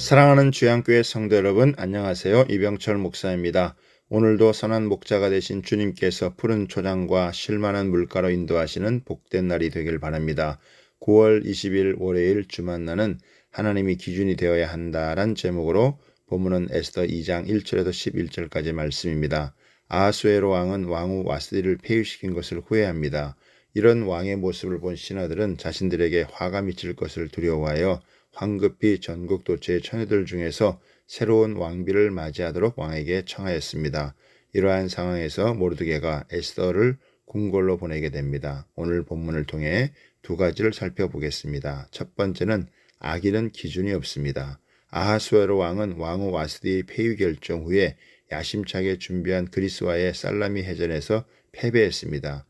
사랑하는 주양교회 성도 여러분, 안녕하세요. 이병철 목사입니다. 오늘도 선한 목자가 되신 주님께서 푸른 초장과 쉴만한 물가로 인도하시는 복된 날이 되길 바랍니다. 9월 20일 월요일 주만나는 하나님이 기준이 되어야 한다란 제목으로 본문은 에스더 2장 1절에서 11절까지 말씀입니다. 아하수에로 왕은 왕후 와스디를 폐위시킨 것을 후회합니다. 이런 왕의 모습을 본 신하들은 자신들에게 화가 미칠 것을 두려워하여 황급히 전국 도처의 처녀들 중에서 새로운 왕비를 맞이하도록 왕에게 청하였습니다. 이러한 상황에서 모르드게가 에스더를 궁궐로 보내게 됩니다. 오늘 본문을 통해 두 가지를 살펴보겠습니다. 첫 번째는 악인은 기준이 없습니다. 아하수에로 왕은 왕후 와스디의 폐위 결정 후에 야심차게 준비한 그리스와의 살라미 해전에서 패배했습니다.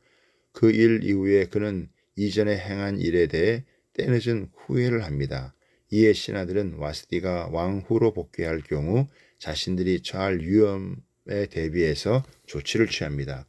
그 일 이후에 그는 이전에 행한 일에 대해 때늦은 후회를 합니다. 이에 신하들은 와스디가 왕후로 복귀할 경우 자신들이 처할 위험에 대비해서 조치를 취합니다.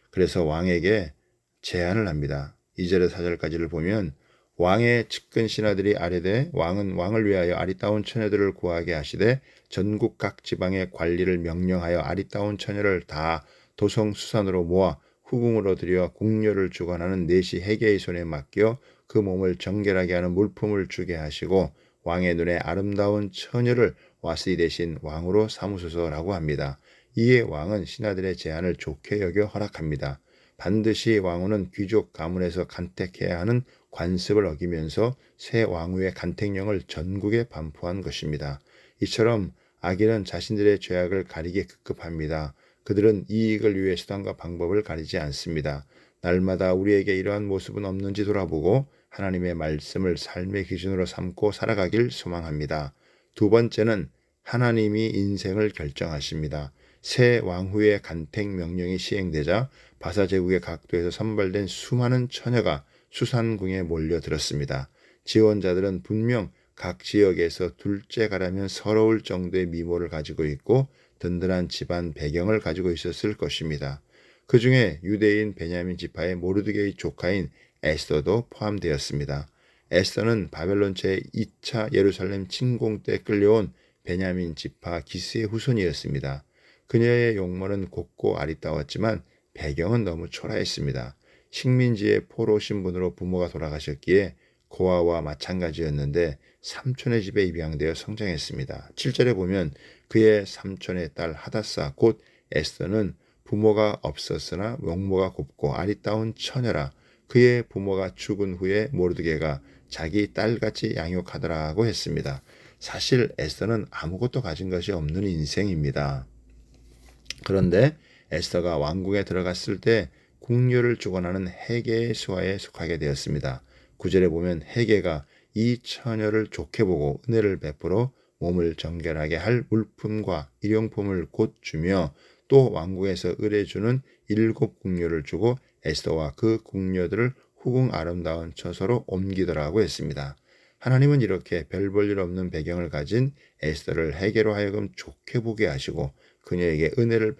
그래서 왕에게 제안을 합니다. 2절에서 4절까지를 보면 왕의 측근 신하들이 아뢰되 왕은 왕을 위하여 아리따운 처녀들을 구하게 하시되 전국 각 지방의 관리를 명령하여 아리따운 처녀를 다 도성수산으로 모아 후궁으로 들여 궁녀를 주관하는 내시 해계의 손에 맡겨 그 몸을 정결하게 하는 물품을 주게 하시고 왕의 눈에 아름다운 처녀를 와스디 대신 왕으로 삼으소서라고 합니다. 이에 왕은 신하들의 제안을 좋게 여겨 허락합니다. 반드시 왕후는 귀족 가문에서 간택해야 하는 관습을 어기면서 새 왕후의 간택령을 전국에 반포한 것입니다. 이처럼 악인은 자신들의 죄악을 가리게 급급합니다. 그들은 이익을 위해 수단과 방법을 가리지 않습니다. 날마다 우리에게 이러한 모습은 없는지 돌아보고 하나님의 말씀을 삶의 기준으로 삼고 살아가길 소망합니다. 두 번째는 하나님이 인생을 결정하십니다. 새 왕후의 간택 명령이 시행되자 바사 제국의 각도에서 선발된 수많은 처녀가 수산궁에 몰려들었습니다. 지원자들은 분명 각 지역에서 둘째가라면 서러울 정도의 미모를 가지고 있고 든든한 집안 배경을 가지고 있었을 것입니다. 그 중에 유대인 베냐민 지파의 모르드게의 조카인 에스더도 포함되었습니다. 에스더는 바벨론 제2차 예루살렘 침공 때 끌려온 베냐민 지파 기스의 후손이었습니다. 그녀의 용모는 곱고 아리따웠지만 배경은 너무 초라했습니다. 식민지의 포로 신분으로 부모가 돌아가셨기에 고아와 마찬가지였는데 삼촌의 집에 입양되어 성장했습니다. 7절에 보면 그의 삼촌의 딸 하다사 곧 에스더는 부모가 없었으나 용모가 곱고 아리따운 처녀라. 그의 부모가 죽은 후에 모르드게가 자기 딸같이 양육하더라고 했습니다. 사실 에스더는 아무것도 가진 것이 없는 인생입니다. 그런데 에스더가 왕궁에 들어갔을 때 궁녀를 주관하는 헤게의 수하에 속하게 되었습니다. 9절에 보면 헤게가 이 처녀를 좋게 보고 은혜를 베풀어 몸을 정결하게 할 물품과 일용품을 곧 주며 또 왕궁에서 의뢰주는 7 궁녀를 주고 에스더와 그 궁녀들을 후궁 아름다운 처소로 옮기더라고 했습니다. 하나님은 이렇게 별 볼 일 없는 배경을 가진 에스더를 헤게로 하여금 좋게 보게 하시고 그녀에게 은혜를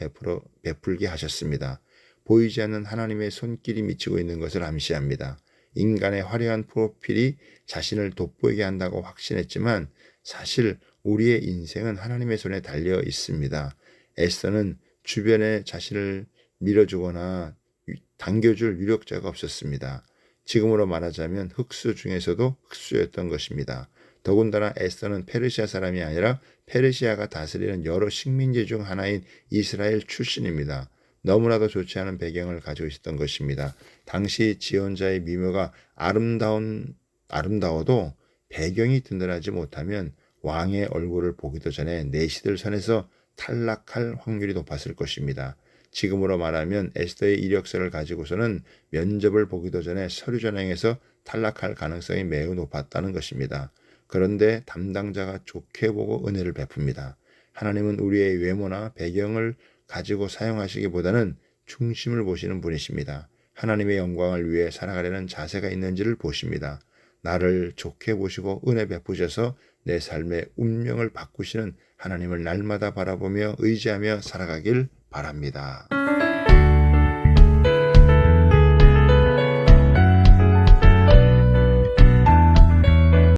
베풀게 하셨습니다. 보이지 않는 하나님의 손길이 미치고 있는 것을 암시합니다. 인간의 화려한 프로필이 자신을 돋보이게 한다고 확신했지만 사실 우리의 인생은 하나님의 손에 달려 있습니다. 에스더는 주변에 자신을 밀어주거나 당겨줄 유력자가 없었습니다. 지금으로 말하자면 흑수 중에서도 흑수였던 것입니다. 더군다나 에스더는 페르시아 사람이 아니라 페르시아가 다스리는 여러 식민지 중 하나인 이스라엘 출신입니다. 너무나도 좋지 않은 배경을 가지고 있었던 것입니다. 당시 지원자의 미모가 아름다워도 배경이 든든하지 못하면 왕의 얼굴을 보기도 전에 내시들 선에서 탈락할 확률이 높았을 것입니다. 지금으로 말하면 에스더의 이력서를 가지고서는 면접을 보기도 전에 서류 전형에서 탈락할 가능성이 매우 높았다는 것입니다. 그런데 담당자가 좋게 보고 은혜를 베풉니다. 하나님은 우리의 외모나 배경을 가지고 사용하시기보다는 중심을 보시는 분이십니다. 하나님의 영광을 위해 살아가려는 자세가 있는지를 보십니다. 나를 좋게 보시고 은혜 베푸셔서 내 삶의 운명을 바꾸시는 하나님을 날마다 바라보며 의지하며 살아가길 바랍니다.